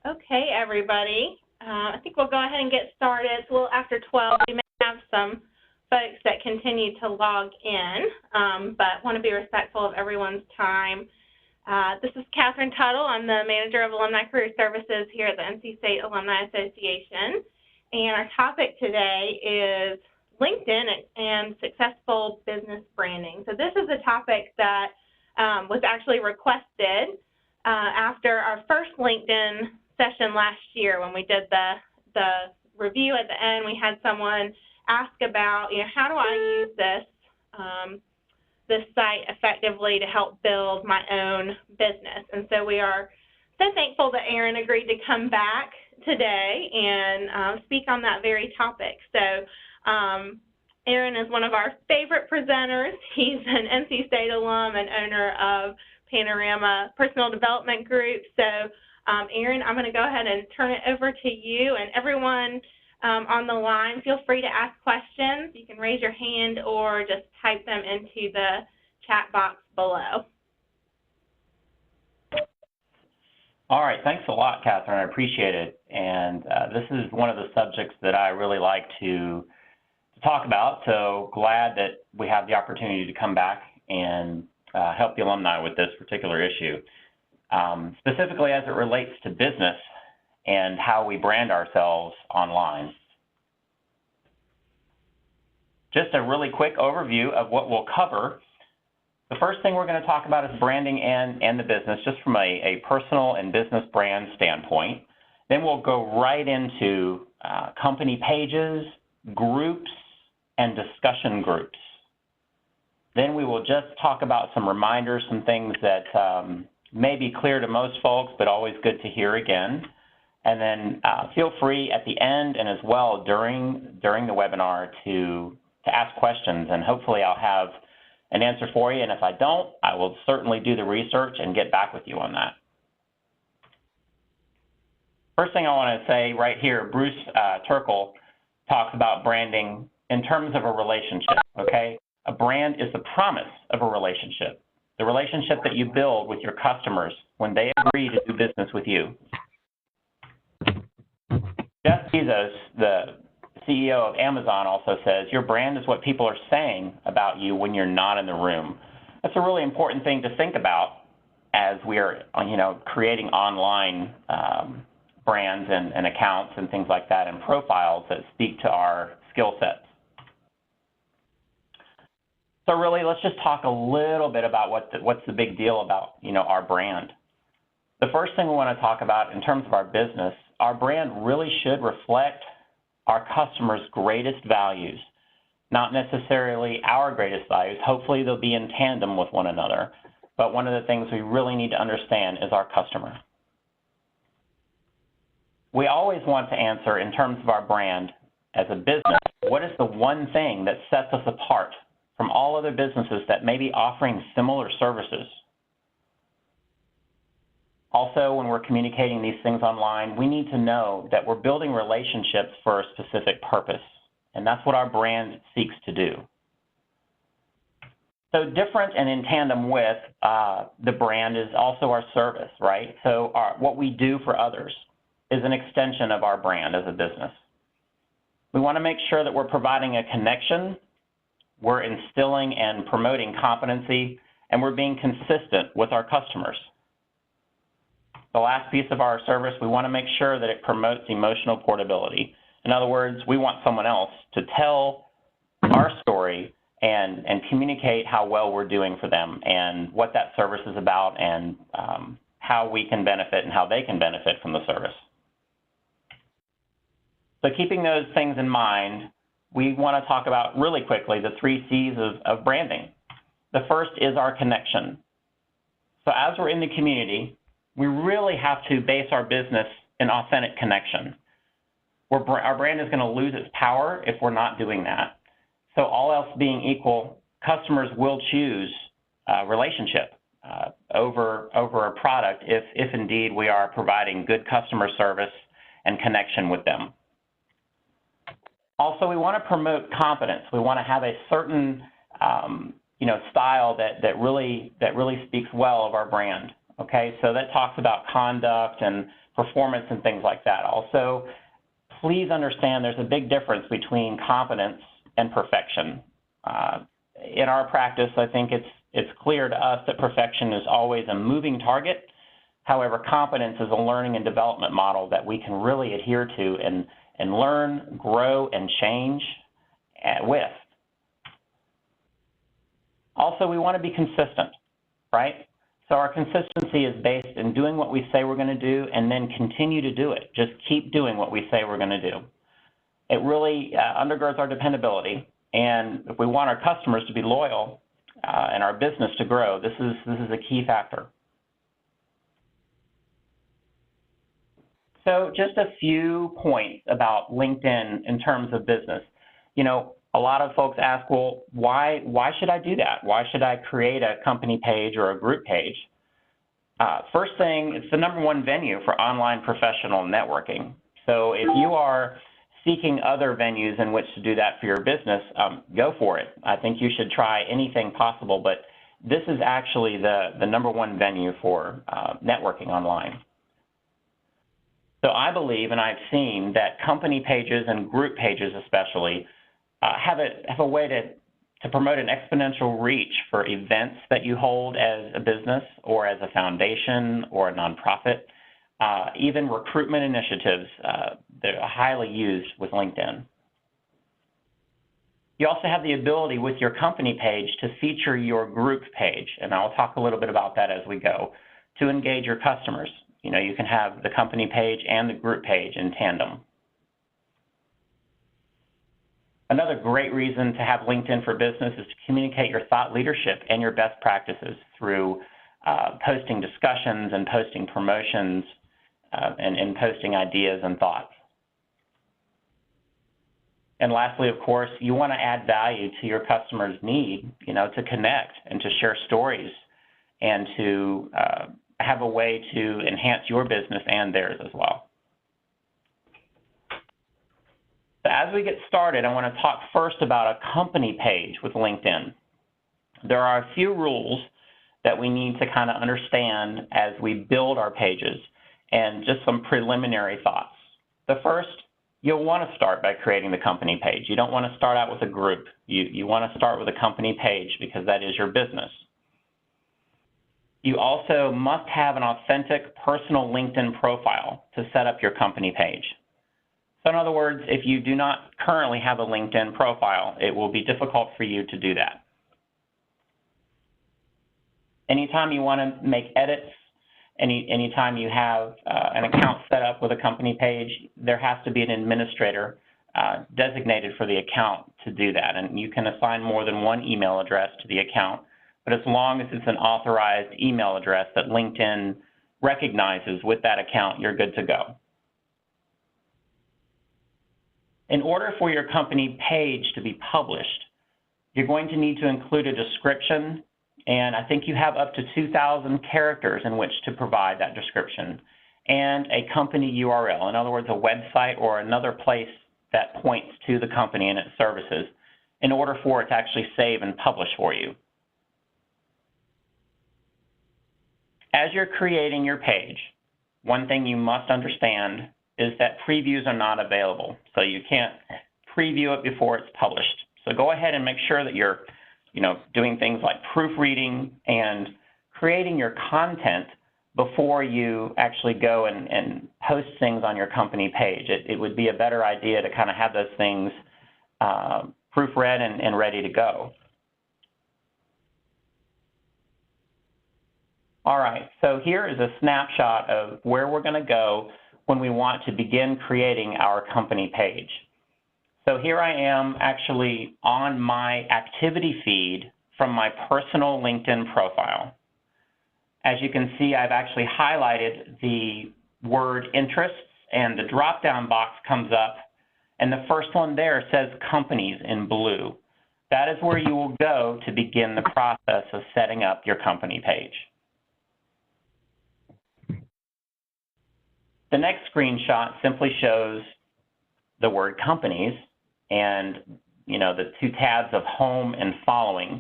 Okay, everybody. I think we'll go ahead and get started. It's a little after 12. We may have some folks that continue to log in, but want to be respectful of everyone's time. This is Catherine Tuttle. I'm the Manager of Alumni Career Services here at the NC State Alumni Association. And our topic today is LinkedIn and successful business branding. So this is a topic that was actually requested after our first LinkedIn session last year when we did the review at the end. We had someone ask about, how do I use this site effectively to help build my own business? And so we are so thankful that Aaron agreed to come back today and speak on that very topic. So Aaron is one of our favorite presenters. He's an NC State alum and owner of Panorama Personal Development Group. So Aaron, I'm going to go ahead and turn it over to you, and everyone on the line, feel free to ask questions. You can raise your hand or just type them into the chat box below. All right, thanks a lot, Catherine. I appreciate it. And this is one of the subjects that I really like to talk about, so glad that we have the opportunity to come back and help the alumni with this particular issue. Specifically as it relates to business and how we brand ourselves online. Just a really quick overview of what we'll cover. The first thing we're going to talk about is branding and the business, just from a personal and business brand standpoint. Then we'll go right into company pages, groups, and discussion groups. Then we will just talk about some reminders, some things that may be clear to most folks, but always good to hear again. And then feel free at the end and as well during the webinar to ask questions, and hopefully I'll have an answer for you. And if I don't, I will certainly do the research and get back with you on that. First thing I want to say right here, Bruce Turkle talks about branding in terms of a relationship, okay? A brand is the promise of a relationship. The relationship that you build with your customers when they agree to do business with you. Jeff Bezos, the CEO of Amazon, also says, your brand is what people are saying about you when you're not in the room. That's a really important thing to think about as we are, creating online brands and accounts and things like that, and profiles that speak to our skill sets. So really, let's just talk a little bit about what's the big deal about, our brand. The first thing we want to talk about in terms of our business, our brand really should reflect our customers' greatest values, not necessarily our greatest values. Hopefully, they'll be in tandem with one another. But one of the things we really need to understand is our customer. We always want to answer in terms of our brand as a business, what is the one thing that sets us apart from all other businesses that may be offering similar services? Also, when we're communicating these things online, we need to know that we're building relationships for a specific purpose, and that's what our brand seeks to do. So different and in tandem with the brand is also our service, right? So what we do for others is an extension of our brand as a business. We want to make sure that we're providing a connection, we're instilling and promoting competency, and we're being consistent with our customers. The last piece of our service, we want to make sure that it promotes emotional portability. In other words, we want someone else to tell our story and communicate how well we're doing for them and what that service is about, and how we can benefit and how they can benefit from the service. So keeping those things in mind, we want to talk about really quickly the 3 C's of branding. The first is our connection. So as we're in the community, we really have to base our business in authentic connection. Our brand is going to lose its power if we're not doing that. So all else being equal, customers will choose relationship over a product if indeed we are providing good customer service and connection with them. Also, we want to promote confidence. We want to have a certain style that really speaks well of our brand. Okay, so that talks about conduct and performance and things like that. Also, please understand there's a big difference between competence and perfection. In our practice, I think it's clear to us that perfection is always a moving target. However, competence is a learning and development model that we can really adhere to and learn, grow, and change with. Also, we want to be consistent, right? So our consistency is based in doing what we say we're going to do and then continue to do it. Just keep doing what we say we're going to do. It really undergirds our dependability, and if we want our customers to be loyal and our business to grow, this is a key factor. So just a few points about LinkedIn in terms of business. You know, a lot of folks ask, well, why should I do that? Why should I create a company page or a group page? First thing, it's the #1 venue for online professional networking. So if you are seeking other venues in which to do that for your business, go for it. I think you should try anything possible, but this is actually the #1 venue for networking online. So I believe, and I've seen, that company pages and group pages especially have a way to promote an exponential reach for events that you hold as a business or as a foundation or a nonprofit. Even recruitment initiatives that are highly used with LinkedIn. You also have the ability with your company page to feature your group page, and I'll talk a little bit about that as we go, to engage your customers. You know, you can have the company page and the group page in tandem. Another great reason to have LinkedIn for Business is to communicate your thought leadership and your best practices through posting discussions and posting promotions and posting ideas and thoughts. And lastly, of course, you want to add value to your customers' need, you know, to connect and to share stories and to have a way to enhance your business and theirs as well. So as we get started, I want to talk first about a company page with LinkedIn. There are a few rules that we need to kind of understand as we build our pages and just some preliminary thoughts. The first, you'll want to start by creating the company page. You don't want to start out with a group. You want to start with a company page because that is your business. You also must have an authentic personal LinkedIn profile to set up your company page. So in other words, if you do not currently have a LinkedIn profile, it will be difficult for you to do that. Anytime you want to make edits, anytime you have an account set up with a company page, there has to be an administrator designated for the account to do that. And you can assign more than one email address to the account, but as long as it's an authorized email address that LinkedIn recognizes with that account, you're good to go. In order for your company page to be published, you're going to need to include a description, and I think you have up to 2,000 characters in which to provide that description, and a company URL, in other words, a website or another place that points to the company and its services, in order for it to actually save and publish for you. As you're creating your page, one thing you must understand is that previews are not available, so you can't preview it before it's published. So go ahead and make sure that you're doing things like proofreading and creating your content before you actually go and post things on your company page. It would be a better idea to kind of have those things proofread and ready to go. All right, so here is a snapshot of where we're going to go when we want to begin creating our company page. So here I am actually on my activity feed from my personal LinkedIn profile. As you can see, I've actually highlighted the word interests, and the drop-down box comes up, and the first one there says companies in blue. That is where you will go to begin the process of setting up your company page. The next screenshot simply shows the word companies and the two tabs of home and following.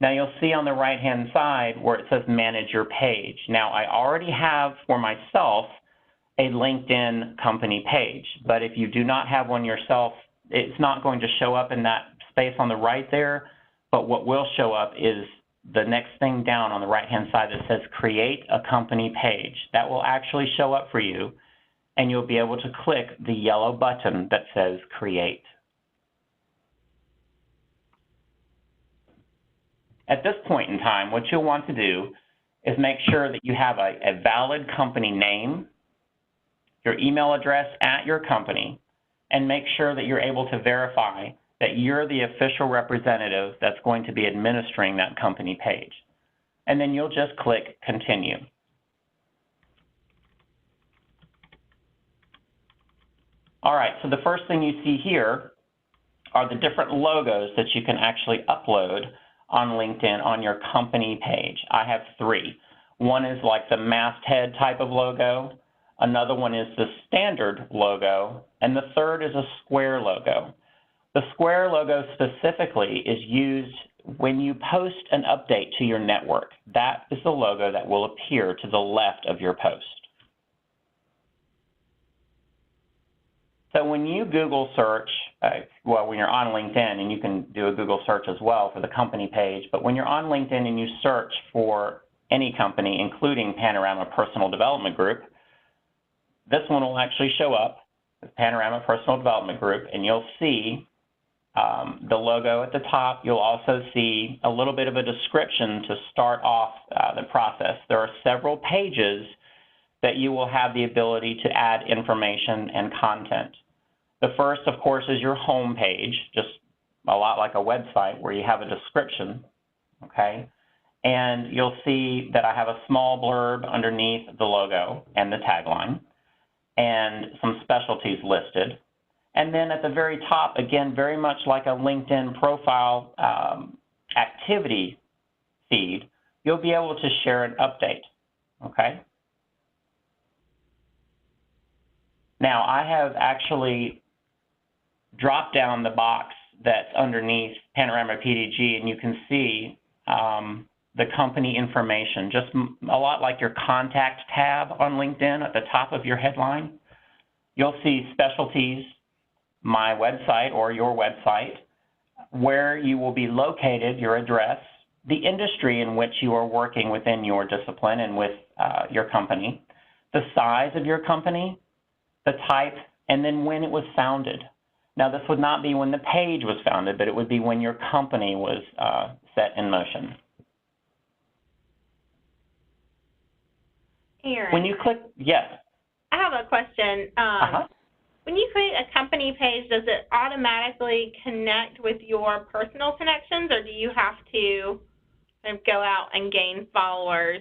Now you'll see on the right-hand side where it says Manage Your Page. Now I already have for myself a LinkedIn company page, but if you do not have one yourself, it's not going to show up in that space on the right there, but what will show up is the next thing down on the right-hand side that says Create a Company Page. That will actually show up for you, and you'll be able to click the yellow button that says Create. At this point in time, what you'll want to do is make sure that you have a valid company name, your email address at your company, and make sure that you're able to verify that you're the official representative that's going to be administering that company page. And then you'll just click Continue. All right, so the first thing you see here are the different logos that you can actually upload on LinkedIn on your company page. I have 3. One is like the masthead type of logo, another one is the standard logo, and the third is a square logo. The square logo specifically is used when you post an update to your network. That is the logo that will appear to the left of your post. So when you Google search, well, when you're on LinkedIn, and you can do a Google search as well for the company page, but when you're on LinkedIn and you search for any company, including Panorama Personal Development Group, this one will actually show up, the Panorama Personal Development Group, and you'll see the logo at the top. You'll also see a little bit of a description to start off the process. There are several pages that you will have the ability to add information and content. The first, of course, is your home page, just a lot like a website where you have a description, okay? And you'll see that I have a small blurb underneath the logo and the tagline, and some specialties listed. And then at the very top, again, very much like a LinkedIn profile activity feed, you'll be able to share an update, okay? Now, I have actually dropped down the box that's underneath Panorama PDG, and you can see the company information, just a lot like your contact tab on LinkedIn at the top of your headline. You'll see specialties, my website or your website, where you will be located, your address, the industry in which you are working within your discipline and with your company, the size of your company, the type, and then when it was founded. Now, this would not be when the page was founded, but it would be when your company was set in motion. Aaron, when you click, yes. I have a question. When you create a company page, does it automatically connect with your personal connections, or do you have to kind of go out and gain followers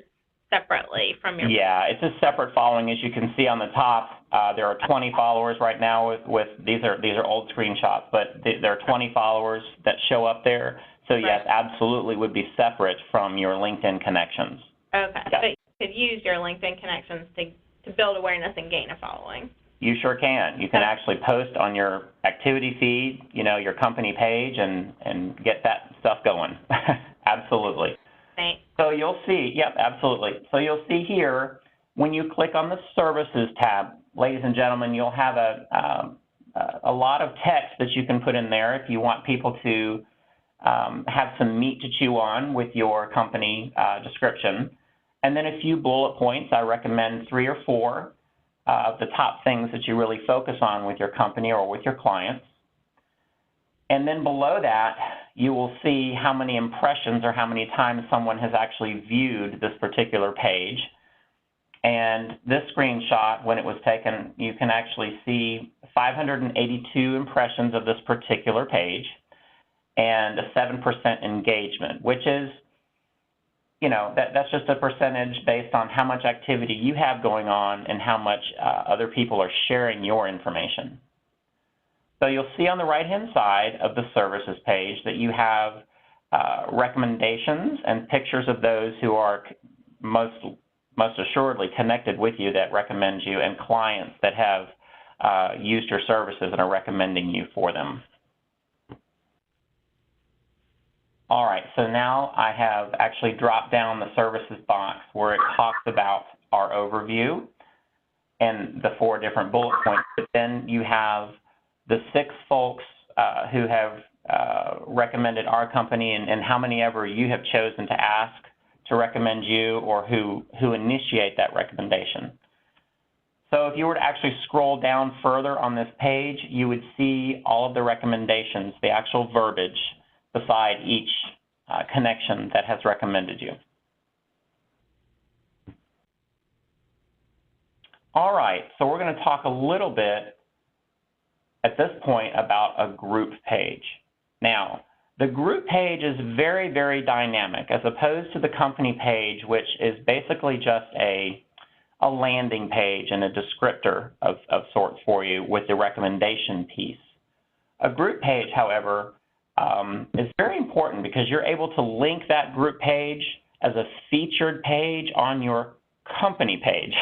separately from your? Yeah, it's a separate following. As you can see on the top, there are 20 followers right now with these are old screenshots, but there are 20 followers that show up there. So yes, absolutely would be separate from your LinkedIn connections. Okay, yes. But you could use your LinkedIn connections to build awareness and gain a following. You sure can. You can actually post on your activity feed, you know, your company page, and get that stuff going. Absolutely. Thanks. So you'll see, yep, absolutely. So you'll see here, when you click on the Services tab, ladies and gentlemen, you'll have a lot of text that you can put in there if you want people to have some meat to chew on with your company description. And then a few bullet points. I recommend 3 or 4 of the top things that you really focus on with your company or with your clients. And then below that, you will see how many impressions or how many times someone has actually viewed this particular page. And this screenshot, when it was taken, you can actually see 582 impressions of this particular page and a 7% engagement, which is, you know, that's just a percentage based on how much activity you have going on and how much other people are sharing your information. So you'll see on the right-hand side of the Services page that you have recommendations and pictures of those who are most assuredly connected with you that recommend you, and clients that have used your services and are recommending you for them. All right, so now I have actually dropped down the services box where it talks about our overview and the 4 different bullet points, but then you have the 6 folks who have recommended our company and how many ever you have chosen to ask to recommend you or who initiate that recommendation. So if you were to actually scroll down further on this page, you would see all of the recommendations, the actual verbiage beside each connection that has recommended you. All right, so we're going to talk a little bit at this point about a group page. Now, the group page is very, very dynamic as opposed to the company page, which is basically just a landing page and a descriptor of sorts for you with the recommendation piece. A group page, however, is very important because you're able to link that group page as a featured page on your company page.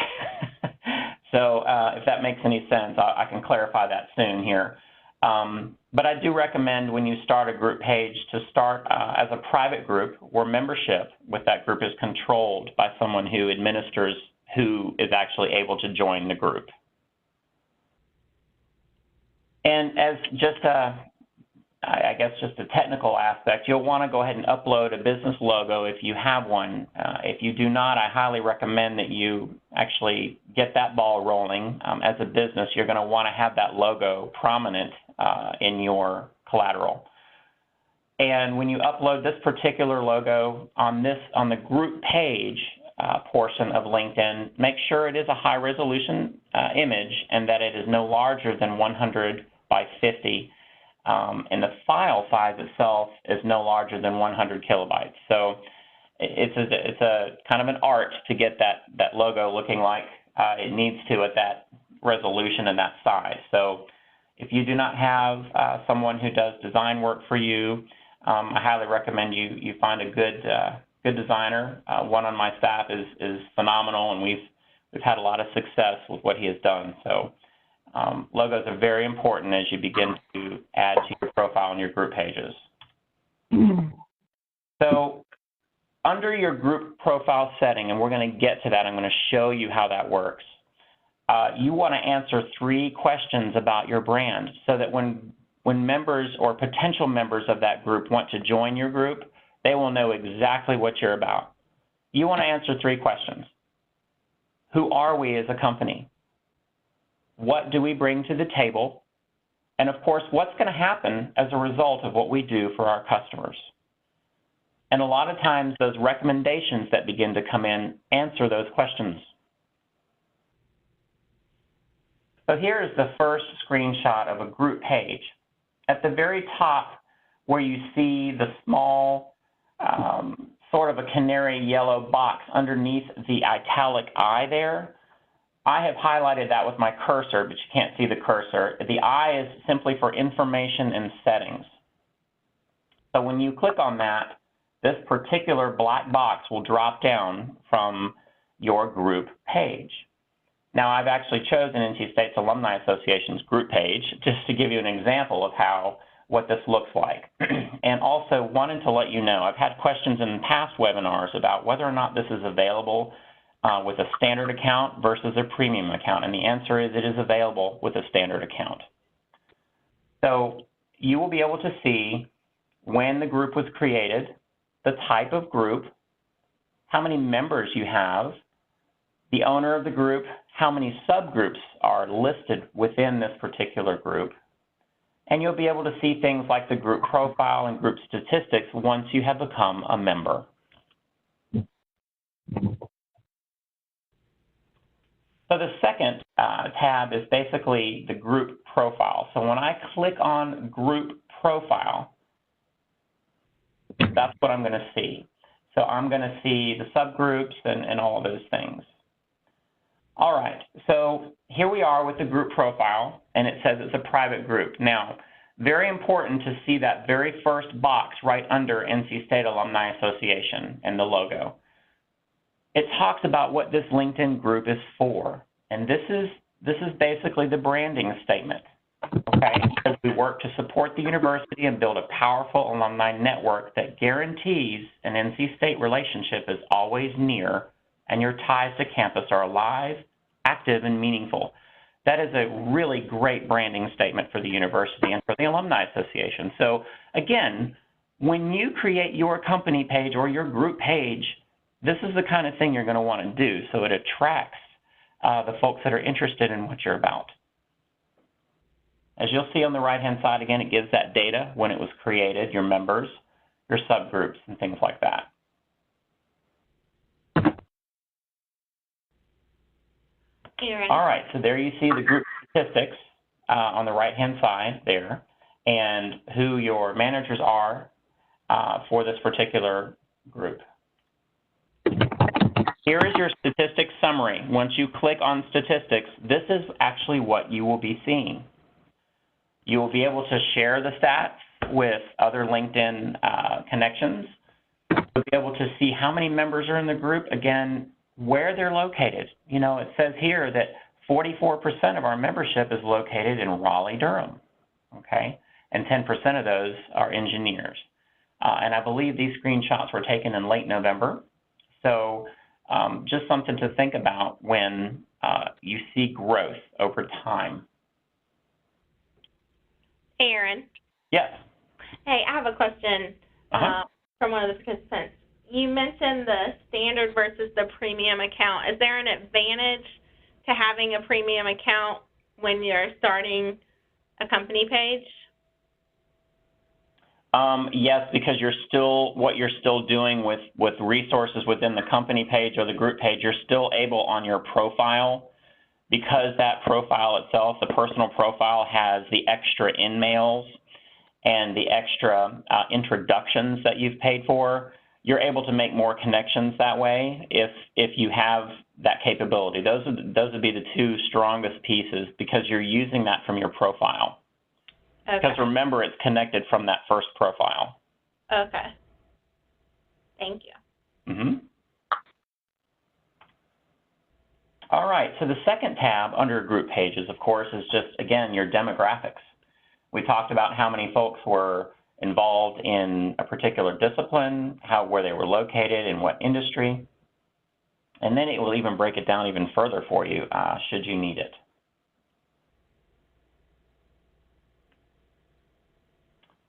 So if that makes any sense, I can clarify that soon here. But I do recommend when you start a group page to start as a private group where membership with that group is controlled by someone who administers who is actually able to join the group. And as just I guess just a technical aspect, you'll want to go ahead and upload a business logo if you have one. If you do not, I highly recommend that you actually get that ball rolling. As a business, you're going to want to have that logo prominent in your collateral. And when you upload this particular logo on the group page portion of LinkedIn, make sure it is a high resolution image and that it is no larger than 100 by 50. And the file size itself is no larger than 100 kilobytes. So it's a kind of an art to get that logo looking like it needs to at that resolution and that size. So if you do not have someone who does design work for you, I highly recommend you find a good designer. One on my staff is phenomenal, and we've had a lot of success with what he has done. So logos are very important as you begin to add to your profile and your group pages. So under your group profile setting, and we're going to get to that, I'm going to show you how that works. You want to answer 3 questions about your brand so that when members or potential members of that group want to join your group, they will know exactly what you're about. You want to answer 3 questions. Who are we as a company? What do we bring to the table? And of course, what's going to happen as a result of what we do for our customers? And a lot of times those recommendations that begin to come in answer those questions. So here is the first screenshot of a group page. At the very top where you see the small sort of a canary yellow box underneath the italic I there, I have highlighted that with my cursor, but you can't see the cursor. The I is simply for information and settings. So when you click on that, this particular black box will drop down from your group page. Now, I've actually chosen NC State's Alumni Association's group page just to give you an example of what this looks like. And also wanted to let you know, I've had questions in past webinars about whether or not this is available with a standard account versus a premium account, and the answer is it is available with a standard account. So you will be able to see when the group was created, the type of group, how many members you have, the owner of the group, how many subgroups are listed within this particular group, and you'll be able to see things like the group profile and group statistics once you have become a member. So the second tab is basically the group profile. So when I click on group profile, that's what I'm going to see. So I'm going to see the subgroups and all of those things. All right, so here we are with the group profile, and it says it's a private group. Now, very important to see that very first box right under NC State Alumni Association and the logo. It talks about what this LinkedIn group is for, and this is basically the branding statement. okay? Because we work to support the university and build a powerful alumni network that guarantees an NC State relationship is always near and your ties to campus are alive, active, and meaningful. That is a really great branding statement for the university and for the Alumni Association. So again, when you create your company page or your group page, this is the kind of thing you're going to want to do so it attracts the folks that are interested in what you're about. As you'll see on the right-hand side, again, it gives that data when it was created, your members, your subgroups, and things like that. All right, so there you see the group statistics on the right-hand side there and who your managers are for this particular group. Here is your statistics summary. Once you click on statistics, this is actually what you will be seeing. You will be able to share the stats with other LinkedIn connections. You'll be able to see how many members are in the group, again, where they're located. You know, it says here that 44% of our membership is located in Raleigh-Durham, okay? And 10% of those are engineers. And I believe these screenshots were taken in late November. So just something to think about when you see growth over time. Aaron. Yes. Hey, I have a question from one of the participants. You mentioned the standard versus the premium account. Is there an advantage to having a premium account when you're starting a company page? Yes, because what you're still doing with resources within the company page or the group page, you're still able on your profile, because that profile itself, the personal profile, has the extra in-mails and the extra introductions that you've paid for. You're able to make more connections that way if you have that capability. Those would be the two strongest pieces because you're using that from your profile. Okay. Because remember, it's connected from that first profile. Okay. Thank you. Mm-hmm. All right, so the second tab under group pages, of course, is just, again, your demographics. We talked about how many folks were involved in a particular discipline, where they were located, in what industry, and then it will even break it down even further for you should you need it.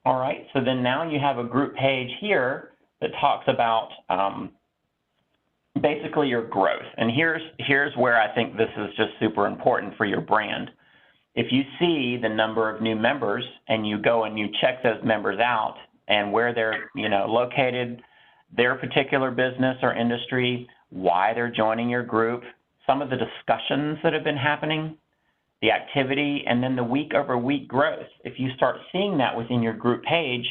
All right, so then now you have a group page here that talks about basically your growth. And here's where I think this is just super important for your brand. If you see the number of new members and you go and you check those members out and where they're located, their particular business or industry, why they're joining your group, some of the discussions that have been happening, the activity, and then the week-over-week growth. If you start seeing that within your group page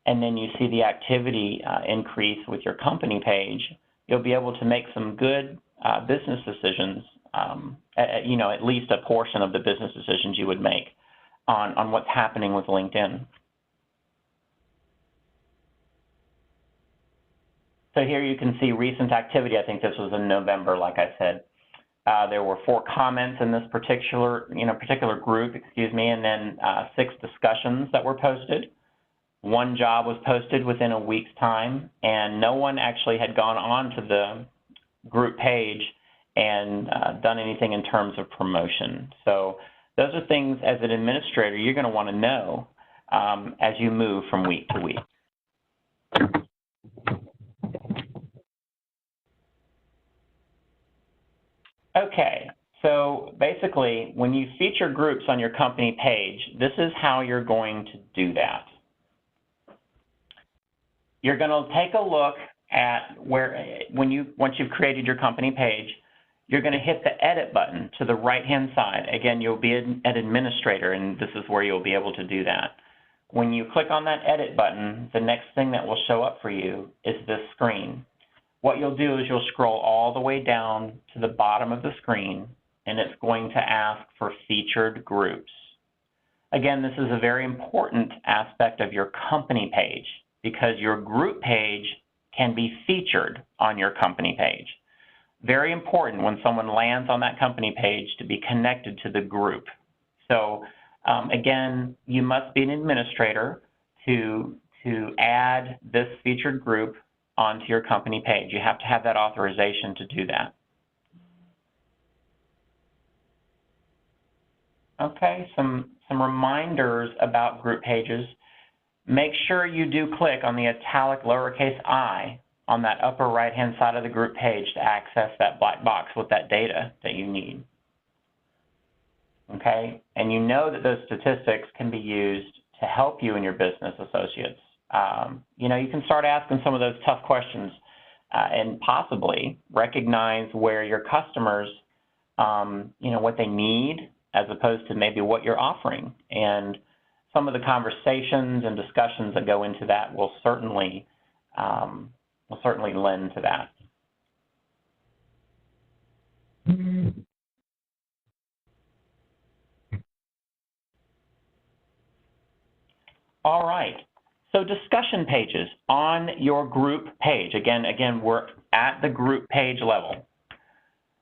and then you see the activity increase with your company page, you'll be able to make some good business decisions, at least a portion of the business decisions you would make on what's happening with LinkedIn. So here you can see recent activity. I think this was in November, like I said. There were 4 comments in this particular group, and then 6 discussions that were posted. 1 job was posted within a week's time, and no one actually had gone on to the group page and done anything in terms of promotion. So those are things as an administrator you're going to want to know as you move from week to week. Okay, so basically when you feature groups on your company page, this is how you're going to do that. You're going to take a look at once you've created your company page, you're going to hit the edit button to the right-hand side. Again, you'll be an administrator, and this is where you'll be able to do that. When you click on that edit button, the next thing that will show up for you is this screen. What you'll do is you'll scroll all the way down to the bottom of the screen, and it's going to ask for featured groups. Again, this is a very important aspect of your company page because your group page can be featured on your company page. Very important when someone lands on that company page to be connected to the group. So Again, you must be an administrator to add this featured group onto your company page. You have to have that authorization to do that. Okay, some reminders about group pages. Make sure you do click on the italic lowercase I on that upper right-hand side of the group page to access that black box with that data that you need. Okay, and you know that those statistics can be used to help you and your business associates. You know, you can start asking some of those tough questions and possibly recognize where your customers, you know, what they need as opposed to maybe what you're offering. And some of the conversations and discussions that go into that will certainly lend to that. All right, so discussion pages on your group page. Again, we're at the group page level.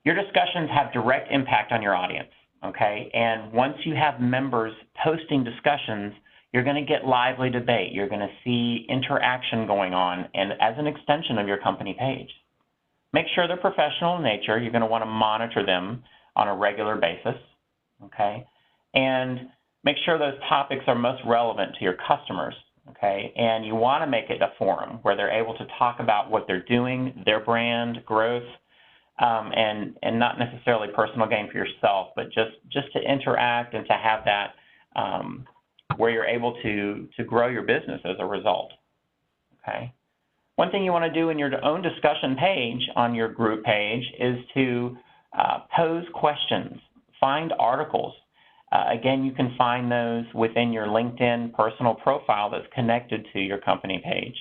Your discussions have direct impact on your audience, okay? And once you have members posting discussions, you're going to get lively debate. You're going to see interaction going on, and as an extension of your company page. Make sure they're professional in nature. You're going to want to monitor them on a regular basis, okay? And make sure those topics are most relevant to your customers, okay? And you want to make it a forum where they're able to talk about what they're doing, their brand, growth, and not necessarily personal gain for yourself, but just to interact and to have that where you're able to grow your business as a result, okay? One thing you want to do in your own discussion page on your group page is to pose questions, find articles. Again, you can find those within your LinkedIn personal profile that's connected to your company page.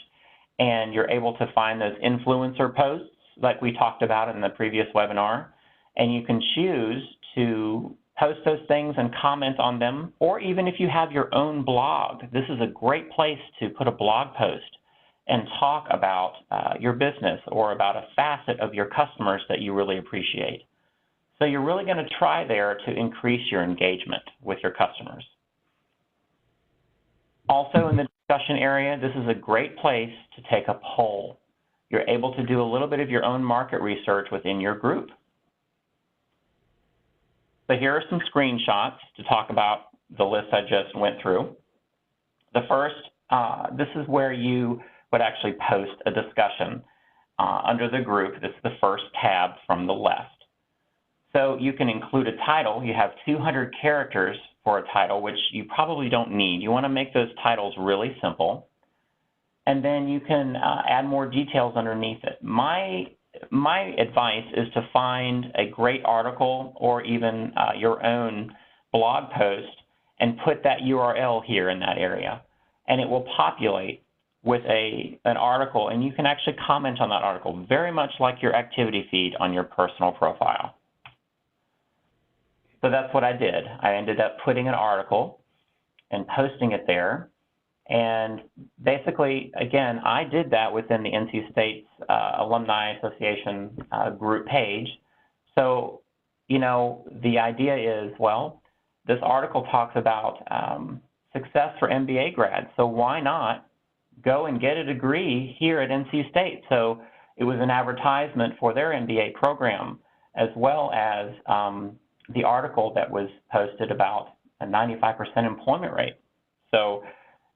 And you're able to find those influencer posts like we talked about in the previous webinar. And you can choose to post those things and comment on them. Or even if you have your own blog, this is a great place to put a blog post and talk about your business or about a facet of your customers that you really appreciate. So you're really going to try there to increase your engagement with your customers. Also in the discussion area, this is a great place to take a poll. You're able to do a little bit of your own market research within your group. So here are some screenshots to talk about the list I just went through. The first, this is where you would actually post a discussion under the group. This is the first tab from the left. So you can include a title. You have 200 characters for a title, which you probably don't need. You want to make those titles really simple. And then you can add more details underneath it. My advice is to find a great article or even your own blog post and put that URL here in that area. And it will populate with an article, and you can actually comment on that article, very much like your activity feed on your personal profile. So that's what I did. I ended up putting an article and posting it there. And basically, again, I did that within the NC State's Alumni Association group page. So, you know, the idea is, well, this article talks about success for MBA grads. So why not go and get a degree here at NC State? So it was an advertisement for their MBA program, as well as the article that was posted about a 95% employment rate. So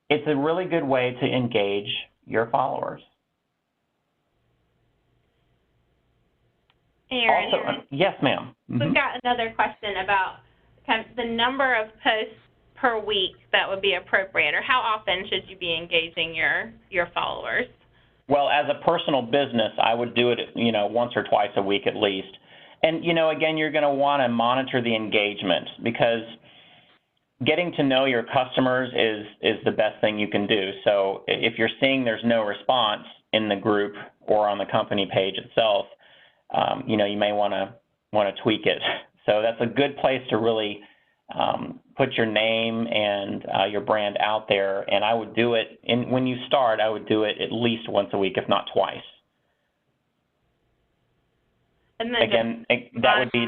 it's a really good way to engage your followers. Aaron, also, yes, ma'am. We've got another question about kind of the number of posts per week that would be appropriate, or how often should you be engaging your followers? Well, as a personal business, I would do it, you know, once or twice a week at least. And, you know, again, you're going to want to monitor the engagement, because getting to know your customers is the best thing you can do. So if you're seeing there's no response in the group or on the company page itself, you know, you may want to tweak it. So that's a good place to really put your name and your brand out there. And I would do it, when you start, I would do it at least once a week, if not twice. And then again, that would be,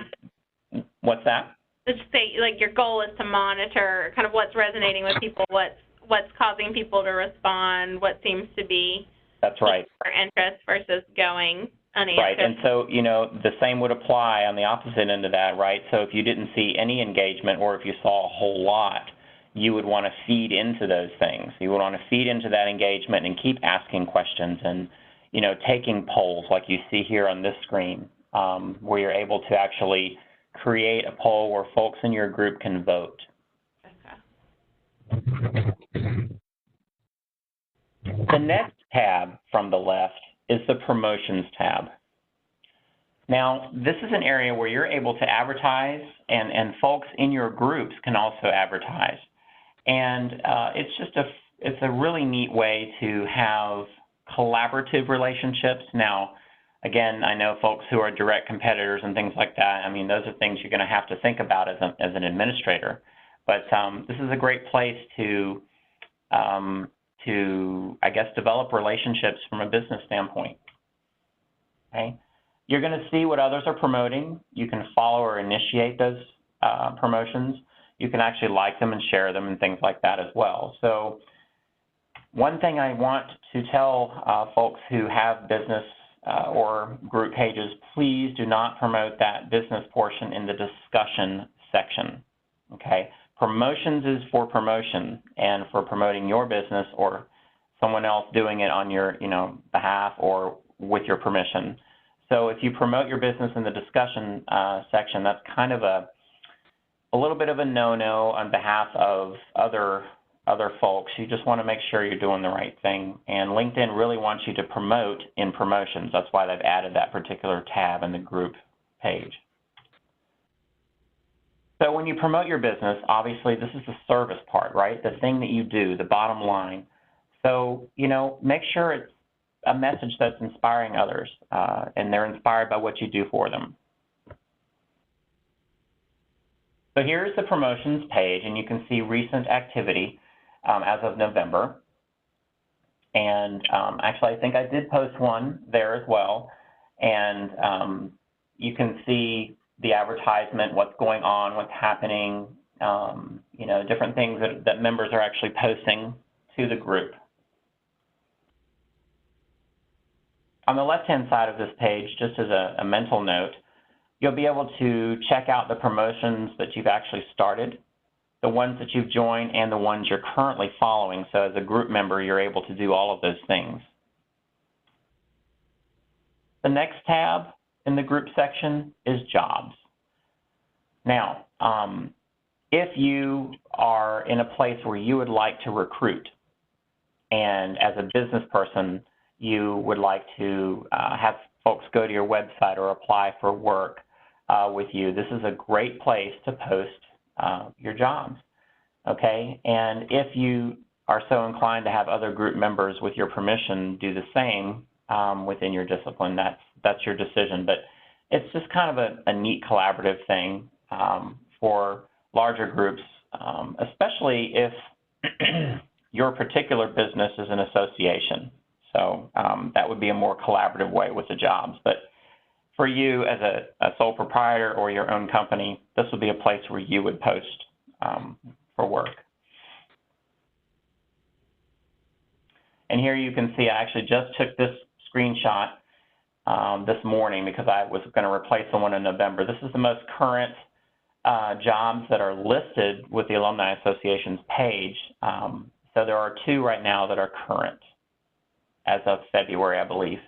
what's that? let's say, like, your goal is to monitor kind of what's resonating with people, what's causing people to respond, what seems to be That's right. for interest versus going unanswered. Right, and so, you know, the same would apply on the opposite end of that, right? So if you didn't see any engagement or if you saw a whole lot, you would want to feed into those things. You would want to feed into that engagement and keep asking questions and, you know, taking polls like you see here on this screen, where you're able to actually create a poll where folks in your group can vote. Okay. The next tab from the left is the Promotions tab. Now, this is an area where you're able to advertise, and folks in your groups can also advertise. And it's a really neat way to have collaborative relationships. Now, again, I know folks who are direct competitors and things like that, I mean, those are things you're going to have to think about as an administrator. But this is a great place to, I guess, develop relationships from a business standpoint. Okay? You're going to see what others are promoting. You can follow or initiate those promotions. You can actually like them and share them and things like that as well. So one thing I want to tell folks who have business or group pages, please do not promote that business portion in the discussion section. Okay? Promotions is for promotion and for promoting your business or someone else doing it on your, you know, behalf or with your permission. So if you promote your business in the discussion section, that's kind of a little bit of a no-no on behalf of other folks. You just want to make sure you're doing the right thing. And LinkedIn really wants you to promote in promotions. That's why they've added that particular tab in the group page. So when you promote your business, obviously this is the service part, right? The thing that you do, the bottom line. So, you know, make sure it's a message that's inspiring others and they're inspired by what you do for them. So here's the promotions page, and you can see recent activity as of November. And actually, I think I did post one there as well. And you can see the advertisement, what's going on, what's happening, you know, different things that members are actually posting to the group. On the left-hand side of this page, just as a mental note, you'll be able to check out the promotions that you've actually started, the ones that you've joined, and the ones you're currently following. So as a group member, you're able to do all of those things. The next tab in the group section is jobs. Now, if you are in a place where you would like to recruit, and as a business person, you would like to have folks go to your website or apply for work with you, this is a great place to post your jobs, okay? And if you are so inclined to have other group members with your permission do the same within your discipline, that's your decision. But it's just kind of a neat collaborative thing for larger groups, especially if your particular business is an association. So that would be a more collaborative way with the jobs. But for you as a sole proprietor or your own company, this would be a place where you would post for work. And here you can see I actually just took this screenshot this morning because I was going to replace the one in November. This is the most current jobs that are listed with the Alumni Association's page. So there are 2 right now that are current as of February, I believe.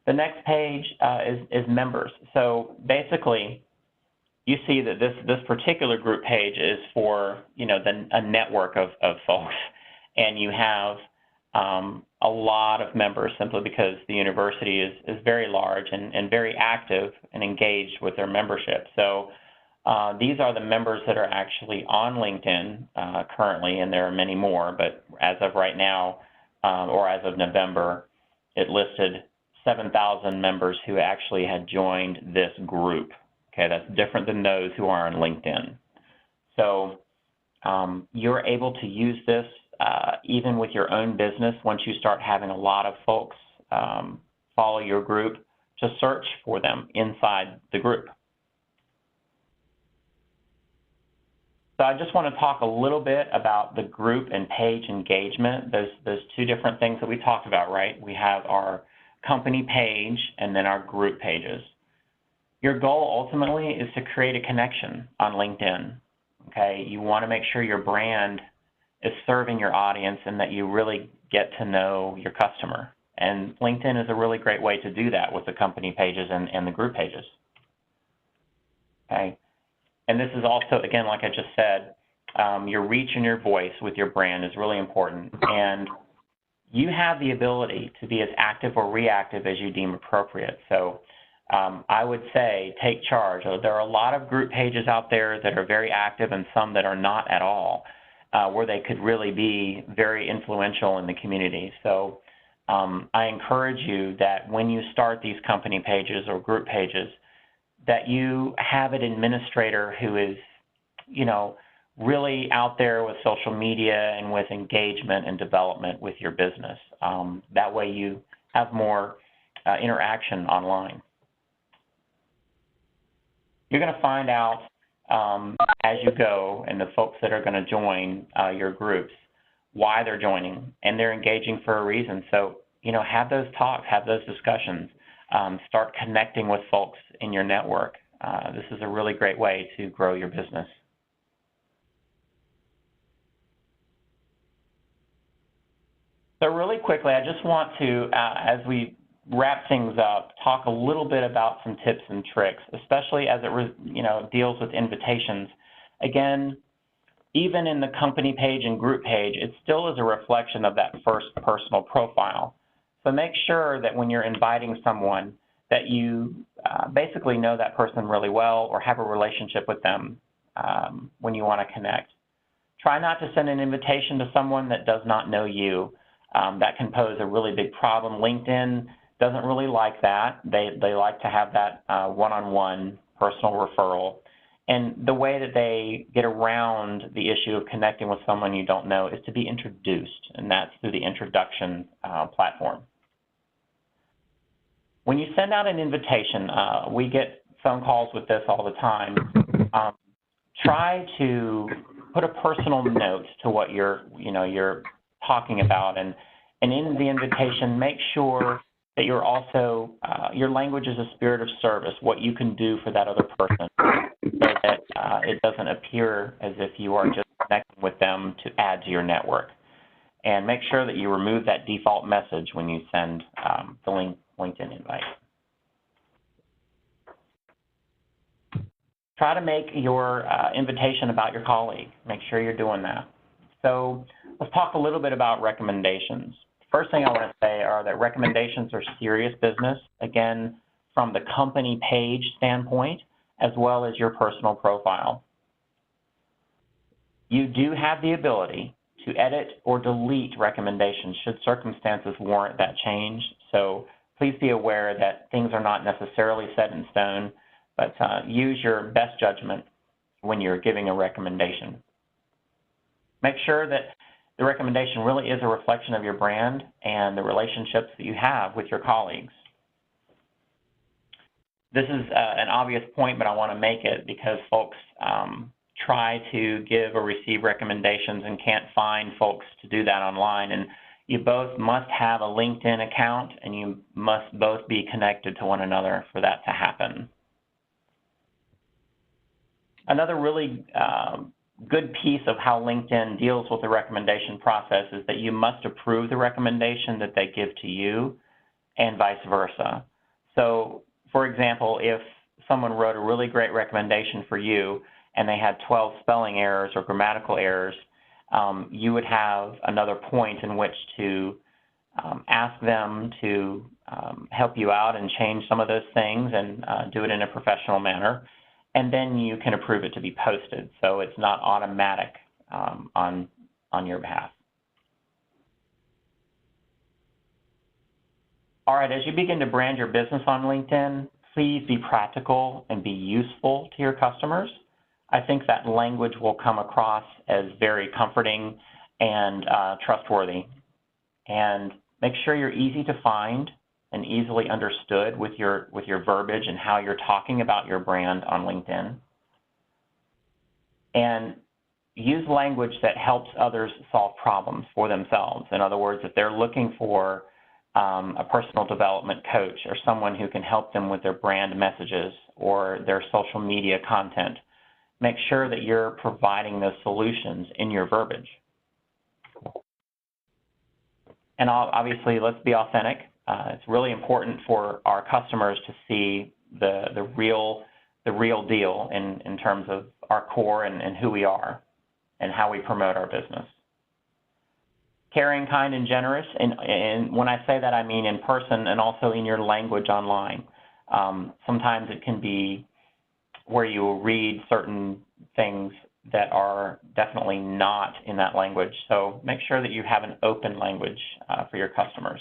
The next page is members. So basically, you see that this particular group page is for, you know, a network of folks, and you have a lot of members simply because the university is very large and very active and engaged with their membership. So these are the members that are actually on LinkedIn currently, and there are many more, but as of right now, or as of November, it listed 7,000 members who actually had joined this group. Okay, that's different than those who are on LinkedIn. So you're able to use this even with your own business once you start having a lot of folks follow your group, to search for them inside the group. So I just want to talk a little bit about the group and page engagement. Those two different things that we talked about, right? We have our company page and then our group pages. Your goal ultimately is to create a connection on LinkedIn. Okay, you want to make sure your brand is serving your audience and that you really get to know your customer. And LinkedIn is a really great way to do that with the company pages and the group pages. Okay. And this is also, again, like I just said, your reach and your voice with your brand is really important. And you have the ability to be as active or reactive as you deem appropriate. So I would say take charge. There are a lot of group pages out there that are very active and some that are not at all, where they could really be very influential in the community. So I encourage you that when you start these company pages or group pages, that you have an administrator who is, you know, really out there with social media and with engagement and development with your business. That way you have more interaction online. You're going to find out as you go, and the folks that are going to join your groups, why they're joining, and they're engaging for a reason. So, you know, have those talks, have those discussions. Start connecting with folks in your network. This is a really great way to grow your business. So really quickly, I just want to, as we wrap things up, talk a little bit about some tips and tricks, especially as it deals with invitations. Again, even in the company page and group page, it still is a reflection of that first personal profile. So make sure that when you're inviting someone that you basically know that person really well or have a relationship with them when you want to connect. Try not to send an invitation to someone that does not know you. That can pose a really big problem. LinkedIn doesn't really like that. They like to have that one-on-one personal referral. And the way that they get around the issue of connecting with someone you don't know is to be introduced, and that's through the introduction platform. When you send out an invitation, we get phone calls with this all the time. Try to put a personal note to what you're talking about, and in the invitation, make sure that you're also your language is a spirit of service, what you can do for that other person, so that it doesn't appear as if you are just connecting with them to add to your network. And make sure that you remove that default message when you send the LinkedIn invite. Try to make your invitation about your colleague. Make sure you're doing that. So let's talk a little bit about recommendations. First thing I want to say are that recommendations are serious business, again, from the company page standpoint, as well as your personal profile. You do have the ability to edit or delete recommendations should circumstances warrant that change. So please be aware that things are not necessarily set in stone, but use your best judgment when you're giving a recommendation. Make sure that the recommendation really is a reflection of your brand and the relationships that you have with your colleagues. This is an obvious point, but I want to make it because folks try to give or receive recommendations and can't find folks to do that online. And you both must have a LinkedIn account, and you must both be connected to one another for that to happen. Another really good piece of how LinkedIn deals with the recommendation process is that you must approve the recommendation that they give to you and vice versa. So, for example, if someone wrote a really great recommendation for you and they had 12 spelling errors or grammatical errors, you would have another point in which to ask them to help you out and change some of those things and do it in a professional manner. And then you can approve it to be posted, so it's not automatic on your behalf. All right, as you begin to brand your business on LinkedIn, please be practical and be useful to your customers. I think that language will come across as very comforting and trustworthy. And make sure you're easy to find and easily understood with your verbiage and how you're talking about your brand on LinkedIn. And use language that helps others solve problems for themselves. In other words, if they're looking for a personal development coach or someone who can help them with their brand messages or their social media content, make sure that you're providing those solutions in your verbiage. And obviously, let's be authentic. It's really important for our customers to see the real deal in terms of our core and who we are and how we promote our business. Caring, kind, and generous, and when I say that, I mean in person and also in your language online. Sometimes it can be where you will read certain things that are definitely not in that language. So make sure that you have an open language for your customers.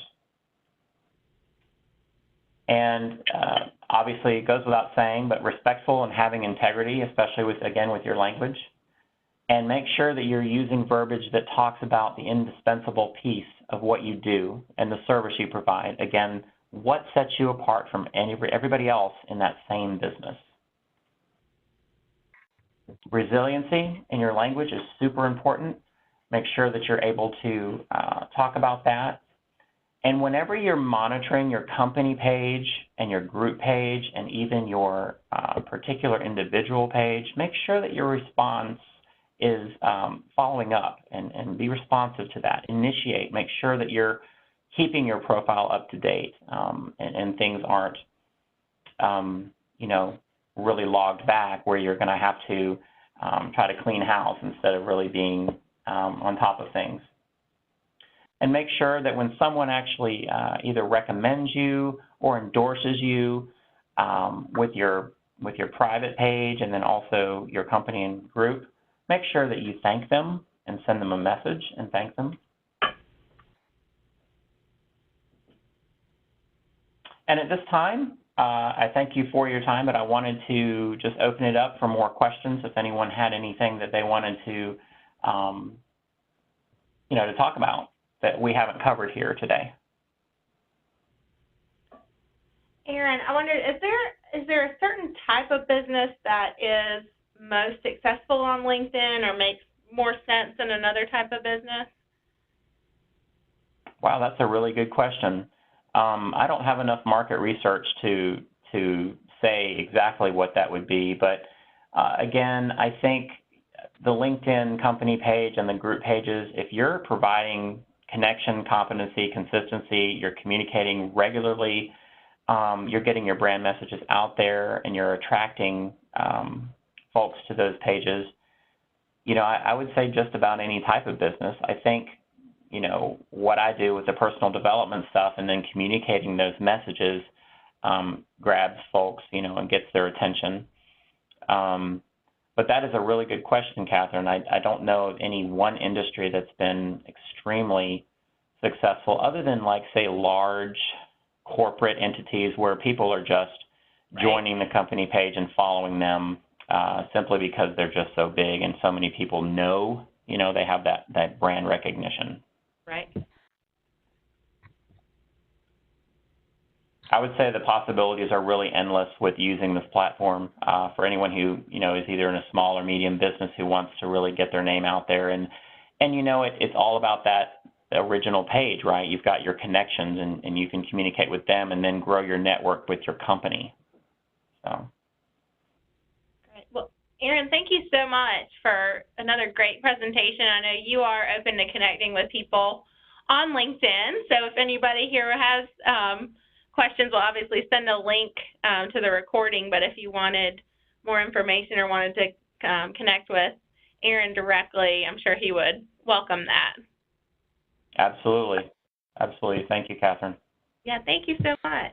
And obviously it goes without saying, but respectful and having integrity, especially with your language. And make sure that you're using verbiage that talks about the indispensable piece of what you do and the service you provide. Again, what sets you apart from everybody else in that same business. Resiliency in your language is super important. Make sure that you're able to talk about that. And whenever you're monitoring your company page and your group page and even your particular individual page, make sure that your response is following up and be responsive to that. Initiate. Make sure that you're keeping your profile up to date and things aren't, really logged back where you're going to have to try to clean house instead of really being on top of things. And make sure that when someone actually either recommends you or endorses you with your private page and then also your company and group, make sure that you thank them and send them a message and thank them. And at this time, I thank you for your time, but I wanted to just open it up for more questions if anyone had anything that they wanted to, to talk about that we haven't covered here today. Aaron, I wondered, is there a certain type of business that is most successful on LinkedIn or makes more sense than another type of business? Wow, that's a really good question. I don't have enough market research to say exactly what that would be, but again, I think the LinkedIn company page and the group pages, if you're providing connection, competency, consistency, you're communicating regularly, you're getting your brand messages out there, and you're attracting folks to those pages, I would say just about any type of business. I think what I do with the personal development stuff and then communicating those messages grabs folks, and gets their attention. But that is a really good question, Catherine. I don't know of any one industry that's been extremely successful other than, like, say, large corporate entities where people are just joining the company page and following them simply because they're just so big and so many people know, they have that brand recognition. Right. I would say the possibilities are really endless with using this platform for anyone who, is either in a small or medium business who wants to really get their name out there. And it's all about that original page, right? You've got your connections and you can communicate with them and then grow your network with your company. So. Great. Well, Aaron, thank you so much for another great presentation. I know you are open to connecting with people on LinkedIn, so if anybody here has questions, we'll obviously send a link to the recording, but if you wanted more information or wanted to connect with Aaron directly, I'm sure he would welcome that. Absolutely. Absolutely. Thank you, Catherine. Yeah, thank you so much.